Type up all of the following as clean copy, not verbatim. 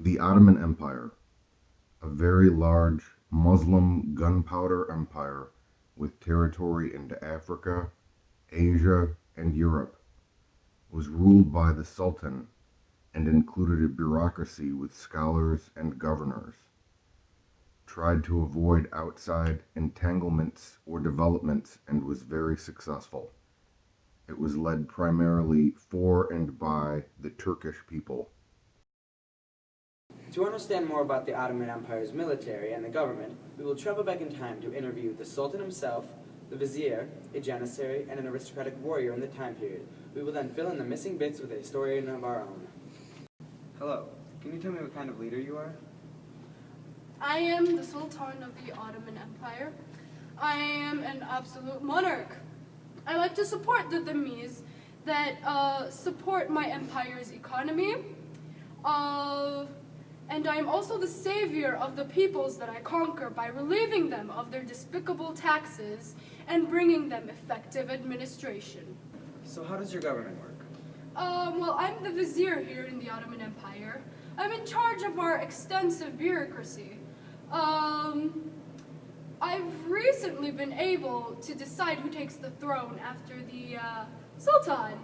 The Ottoman Empire, a very large Muslim gunpowder empire with territory into Africa, Asia, and Europe, was ruled by the Sultan and included a bureaucracy with scholars and governors, tried to avoid outside entanglements or developments, and was very successful. It was led primarily for and by the Turkish people. To understand more about the Ottoman Empire's military and the government, we will travel back in time to interview the Sultan himself, the Vizier, a janissary, and an aristocratic warrior in the time period. We will then fill in the missing bits with a historian of our own. Hello. Can you tell me what kind of leader you are? I am the Sultan of the Ottoman Empire. I am an absolute monarch. I like to support the Demis that support my empire's economy. And I am also the savior of the peoples that I conquer by relieving them of their despicable taxes and bringing them effective administration. So how does your government work? Well, I'm the vizier here in the Ottoman Empire. I'm in charge of our extensive bureaucracy. I've recently been able to decide who takes the throne after the Sultan.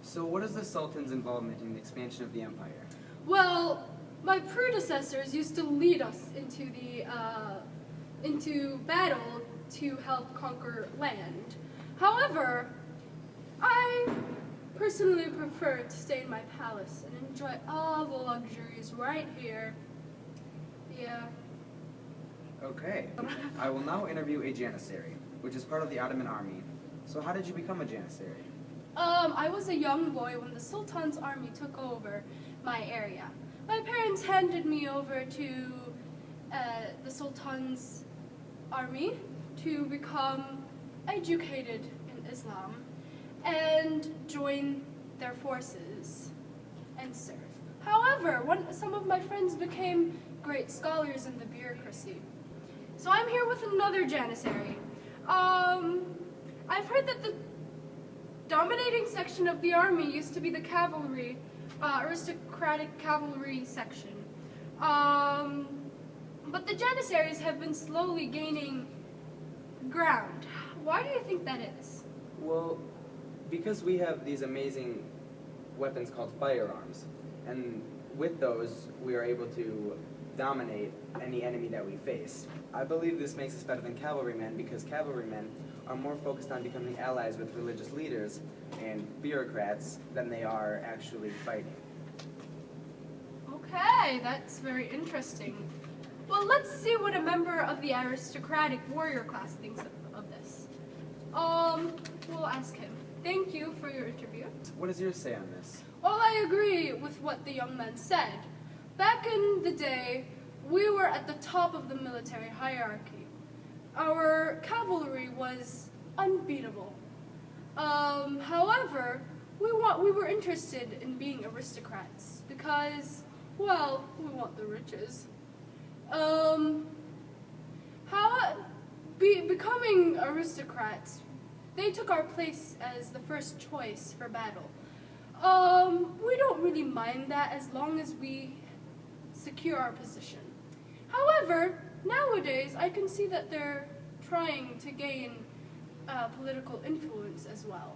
So what is the Sultan's involvement in the expansion of the empire? Well, my predecessors used to lead us into battle to help conquer land. However, I personally prefer to stay in my palace and enjoy all the luxuries right here. Yeah. Okay. I will now interview a janissary, which is part of the Ottoman army. So how did you become a janissary? I was a young boy when the Sultan's army took over my area. My parents handed me over to the Sultan's army to become educated in Islam and join their forces and serve. However, some of my friends became great scholars in the bureaucracy. So I'm here with another janissary. I've heard that the dominating section of the army used to be the cavalry, aristocratic cavalry section. But the janissaries have been slowly gaining ground. Why do you think that is? Well, because we have these amazing weapons called firearms, and with those we are able to dominate any enemy that we face. I believe this makes us better than cavalrymen because cavalrymen are more focused on becoming allies with religious leaders and bureaucrats than they are actually fighting. Okay, that's very interesting. Well, let's see what a member of the aristocratic warrior class thinks of this. We'll ask him. Thank you for your interview. What is your say on this? Well, I agree with what the young man said. Back in the day, we were at the top of the military hierarchy. Our cavalry was unbeatable. However, we were interested in being aristocrats because, well, we want the riches. Becoming aristocrats, they took our place as the first choice for battle. We don't really mind that as long as we secure our position. However, nowadays I can see that they're trying to gain political influence as well.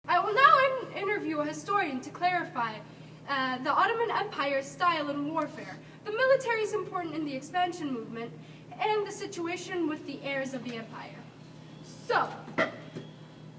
I will now interview a historian to clarify the Ottoman Empire's style in warfare. The military is important in the expansion movement and the situation with the heirs of the empire. So,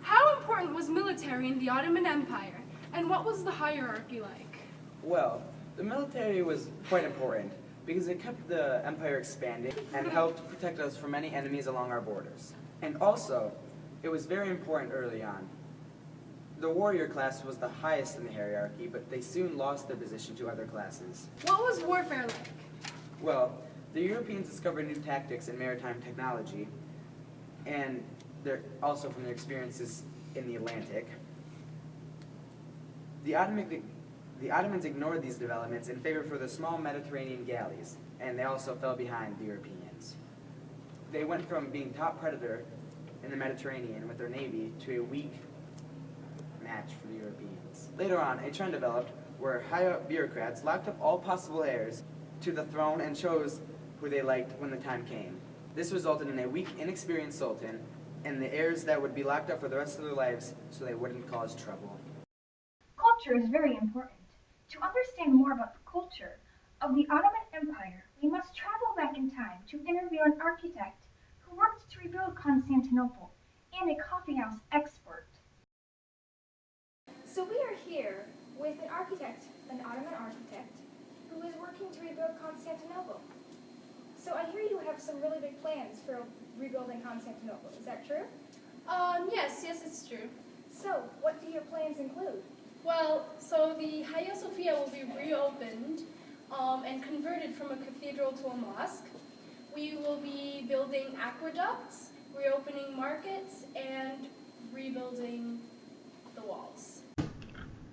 how important was military in the Ottoman Empire, and what was the hierarchy like? Well, the military was quite important because it kept the empire expanding and helped protect us from any enemies along our borders. And also, it was very important early on. The warrior class was the highest in the hierarchy, but they soon lost their position to other classes. What was warfare like? Well, the Europeans discovered new tactics in maritime technology, and they're also from their experiences in the Atlantic. The Ottomans ignored these developments in favor for the small Mediterranean galleys, and they also fell behind the Europeans. They went from being top predator in the Mediterranean with their navy to a weak match for the Europeans. Later on, a trend developed where high-up bureaucrats locked up all possible heirs to the throne and chose who they liked when the time came. This resulted in a weak, inexperienced sultan and the heirs that would be locked up for the rest of their lives so they wouldn't cause trouble. Culture is very important. To understand more about the culture of the Ottoman Empire, we must travel back in time to interview an architect who worked to rebuild Constantinople and a coffeehouse expert. So we are here with an architect, an Ottoman architect, who is working to rebuild Constantinople. So I hear you have some really big plans for rebuilding Constantinople. Is that true? Yes, it's true. So what do your plans include? Well, so the Hagia Sophia will be reopened and converted from a cathedral to a mosque. We will be building aqueducts, reopening markets, and rebuilding the walls.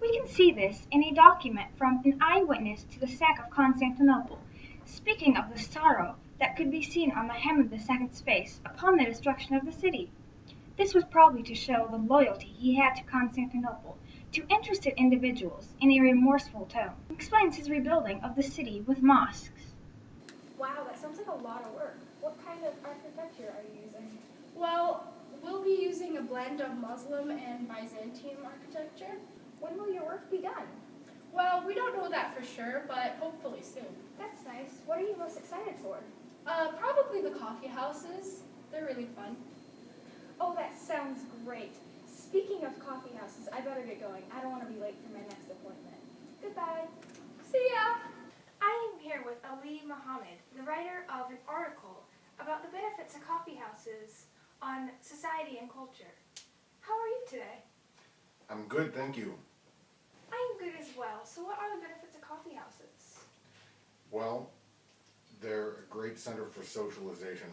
We can see this in a document from an eyewitness to the sack of Constantinople, speaking of the sorrow that could be seen on Muhammad II's face upon the destruction of the city. This was probably to show the loyalty he had to Constantinople to interested individuals in a remorseful tone. He explains his rebuilding of the city with mosques. Wow, that sounds like a lot of work. What kind of architecture are you using? Well, we'll be using a blend of Muslim and Byzantine architecture. When will your work be done? Well, we don't know that for sure, but hopefully soon. That's nice. What are you most excited for? Probably the coffee houses. They're really fun. Oh, that sounds great. Speaking of coffee houses, I better get going. I don't want to be late for my next appointment. Goodbye. See ya! I am here with Ali Muhammad, the writer of an article about the benefits of coffee houses on society and culture. How are you today? I'm good, thank you. I am good as well. So what are the benefits of coffee houses? Well, they're a great center for socialization.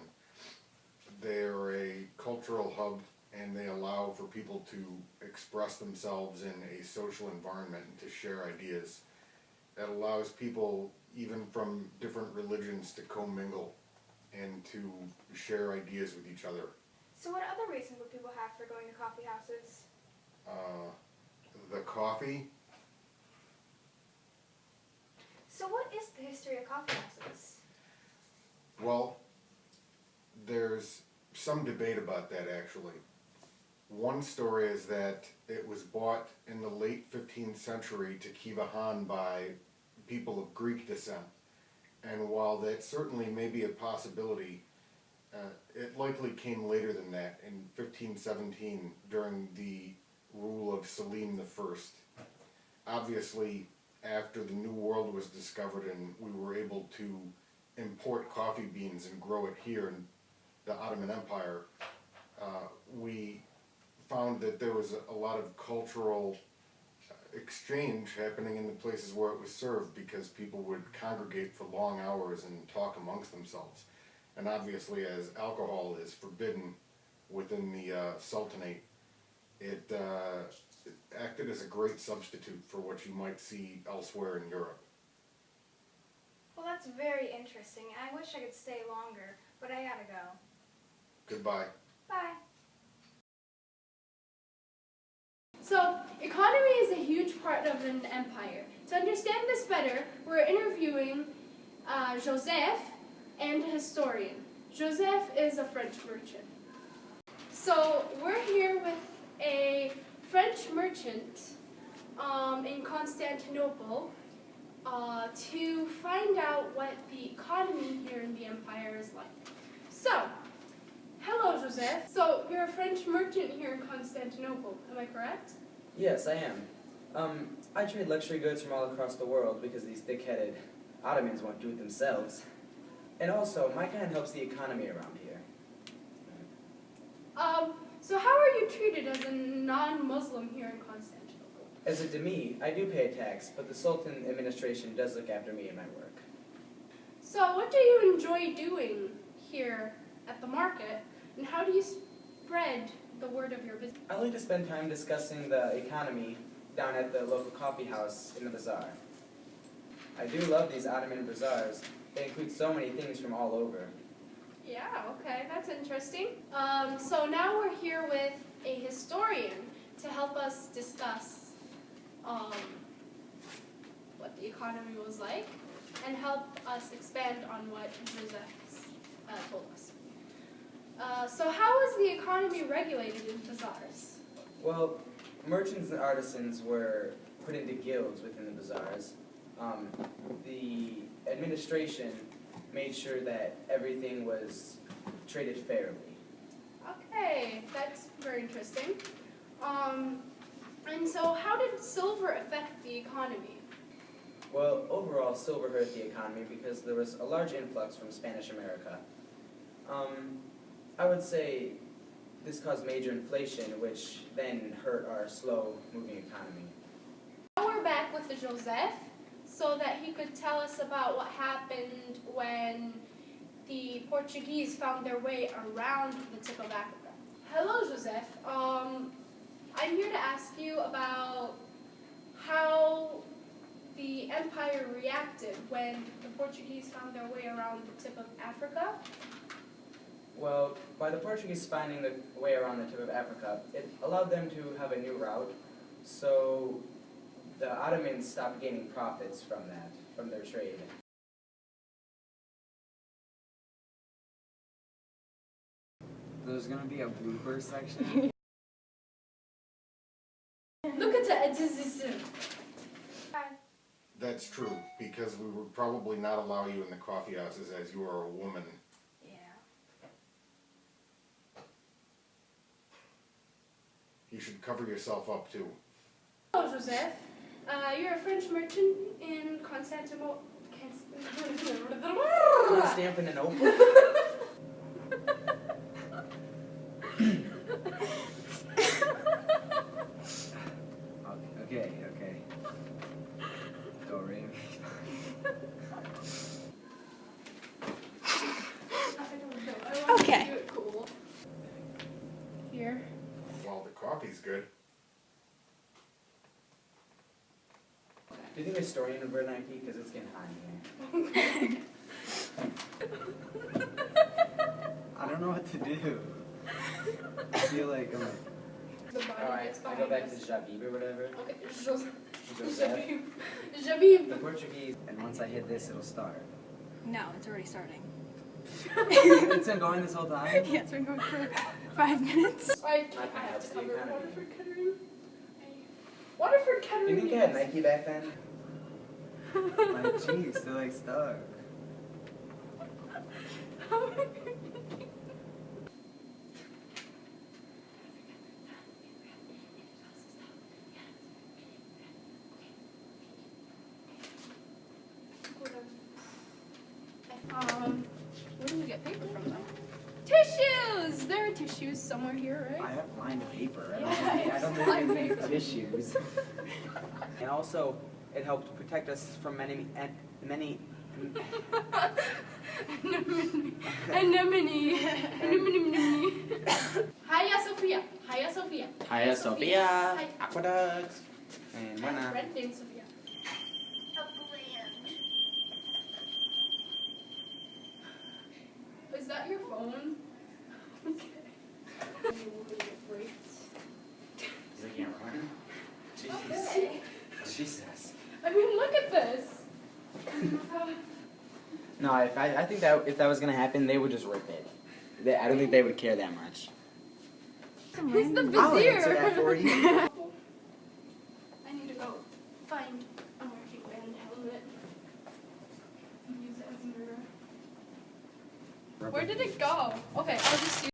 They're a cultural hub, and they allow for people to express themselves in a social environment and to share ideas. It allows people, even from different religions, to commingle and to share ideas with each other. So what other reasons would people have for going to coffee houses? The coffee. So what is the history of coffee houses? Well, there's some debate about that, actually. One story is that it was bought in the late 15th century to Kivahan by people of Greek descent. And while that certainly may be a possibility, it likely came later than that, in 1517, during the rule of Selim I. Obviously, after the New World was discovered and we were able to import coffee beans and grow it here in the Ottoman Empire, we found that there was a lot of cultural exchange happening in the places where it was served, because people would congregate for long hours and talk amongst themselves. And obviously, as alcohol is forbidden within the Sultanate, it acted as a great substitute for what you might see elsewhere in Europe. Well, that's very interesting. I wish I could stay longer, but I gotta go. Goodbye. Bye. So, economy is a huge part of an empire. To understand this better, we're interviewing Joseph and a historian. Joseph is a French merchant. So, we're here with a French merchant in Constantinople to find out what the economy here in the empire is like. So, hello, Joseph. So, you're a French merchant here in Constantinople, am I correct? Yes, I am. I trade luxury goods from all across the world because these thick-headed Ottomans won't do it themselves. And also, my kind helps the economy around here. So how are you treated as a non-Muslim here in Constantinople? As a dhimmi, I do pay a tax, but the Sultan administration does look after me and my work. So what do you enjoy doing here at the market, and how do you spread the word of your business? I like to spend time discussing the economy down at the local coffee house in the bazaar. I do love these Ottoman bazaars. They include so many things from all over. Yeah, okay, that's interesting. So now we're here with a historian to help us discuss what the economy was like and help us expand on what Joseph told us. So how was the economy regulated in bazaars? Well, merchants and artisans were put into guilds within the bazaars. The administration made sure that everything was traded fairly. Okay, that's very interesting. And so how did silver affect the economy? Well, overall, silver hurt the economy because there was a large influx from Spanish America. I would say this caused major inflation, which then hurt our slow-moving economy. Now we're back with the Joseph, so that he could tell us about what happened when the Portuguese found their way around the tip of Africa. Hello, Joseph. I'm here to ask you about how the empire reacted when the Portuguese found their way around the tip of Africa. Well, by the Portuguese finding the way around the tip of Africa, it allowed them to have a new route, so the Ottomans stopped gaining profits from that, from their trade. There's gonna be a blooper section. Look at that. That's true, because we would probably not allow you in the coffee houses as you are a woman. Yeah. You should cover yourself up too. Hello, Joseph. You're a French merchant in Constantinople. Constantinople. Okay. Don't ring. Okay. Do it cool. Here. Well, the coffee's good. Do you think the historian would wear Nike? Because it's getting hot in here. I don't know what to do. I feel like I'm like... Alright, I go back to Jabib or whatever. Okay, Joseph. Jabib. The Portuguese, and once I hit this, it'll start. No, it's already starting. It's been going this whole time? Yeah, it's been going for 5 minutes. I have to cover Waterford Kettering. Waterford Kettering. Do you think they had Nike back then? My cheeks, they're like stuck. Where do we get paper from them? Tissues! There are tissues somewhere here, right? I have lined paper. Yeah, I don't think lined we need paper. tissues. And also, it helped protect us from many. Anemone. Hiya, Sophia. Hiya, Sophia. Hiya, Sophia. Hi. Aqueducts. And My buena. friend named Sophia. Is that your phone? Okay. Is it can't run? Okay. Jesus. I mean, look at this. No, I think that if that was gonna happen, they would just rip it. I don't think they would care that much. He's the I'll answer vizier. that for you. I need to go find a marching band helmet and use it as a mirror. Where did it go? Okay, I'll just use